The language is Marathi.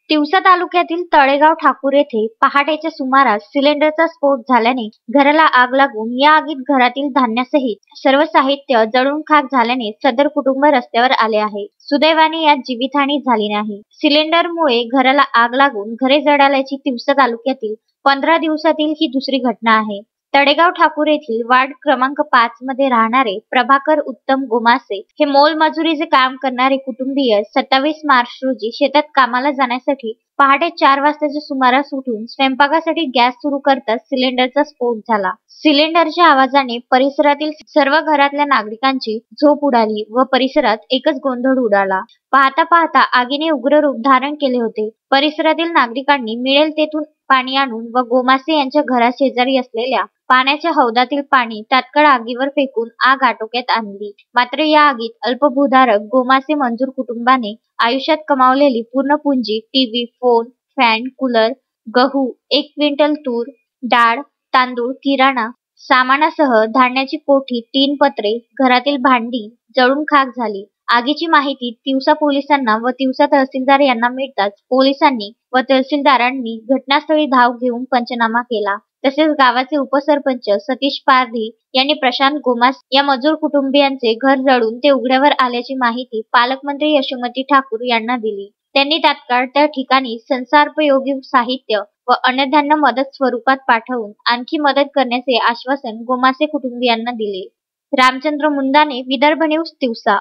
तिवसा तालुक्यातील तळेगाव ठाकूर येथे पहाटेच्या सुमारास सिलेंडरचा स्फोट झाल्याने घराला आग लागून या आगीत घरातील धान्यासहित सर्व साहित्य जळून खाक झाल्याने सदर कुटुंब रस्त्यावर आले आहे। सुदैवाने यात जीवितहानी झाली नाही। सिलेंडरमुळे घराला आग लागून घरे जळाल्याची तिवसा तालुक्यातील 15 दिवसातील ही दुसरी घटना आहे। तळेगाव ठाकूर येथील वार्ड क्रमांक 5 मध्ये राहणारे प्रभाकर उत्तम गोमासे हे मोलमजुरीचे काम करणारे कुटुंबीय 27 मार्च रोजी शेतात कामाला जाण्यासाठी पहाटे 4 वाजताच्या सुमारास उठून स्वयंपाकासाठी गॅस सुरू करताच सिलेंडरचा स्फोट झाला। सिलेंडरच्या आवाजाने परिसरातील सर्व घरातल्या नागरिकांची झोप उडाली व परिसरात एकच गोंधळ उडाला। पाहता पाहता आगीने उग्र रूप धारण केले होते। परिसरातील नागरिकांनी मिळेल तेथून पाणी आणून व गोमासे यांच्या घराशेजारी असलेल्या पाण्याच्या हौदातील पाणी तात्काळ आगीवर फेकून आग आटोक्यात आणली। मात्र या आगीत अल्पभूधारक गोमासे मंजूर कुटुंबाने आयुष्यात कमावलेली पूर्ण पुंजी टीव्ही, फोन, फॅन, कूलर, गहू, 1 क्विंटल तूर, डाळ, तांदूळ, किराणा सामानासह धान्याची पोठी, 3 पत्रे, घरातील भांडी जळून खाक झाली। आगीची माहिती तिवसा पोलिसांना व तिवसा तहसीलदार यांना मिळताच पोलिसांनी व तहसीलदारांनी घटनास्थळी धाव घेऊन पंचनामा केला। तसेच गावाचे उपसरपंच सतीश पारधी यांनी प्रशांत गोमास या मजूर कुटुंबियांचे घर जळून ते उघड्यावर आल्याची माहिती पालकमंत्री यशोमती ठाकूर यांना दिली। त्यांनी तात्काळ त्या ठिकाणी संसारोपयोगी साहित्य व अन्नधान्य मदत स्वरूपात पाठवून आणखी मदत करण्याचे आश्वासन गोमासे कुटुंबियांना दिले। रामचंद्र मुंदाने, विदर्भ न्यूज, तिवसा।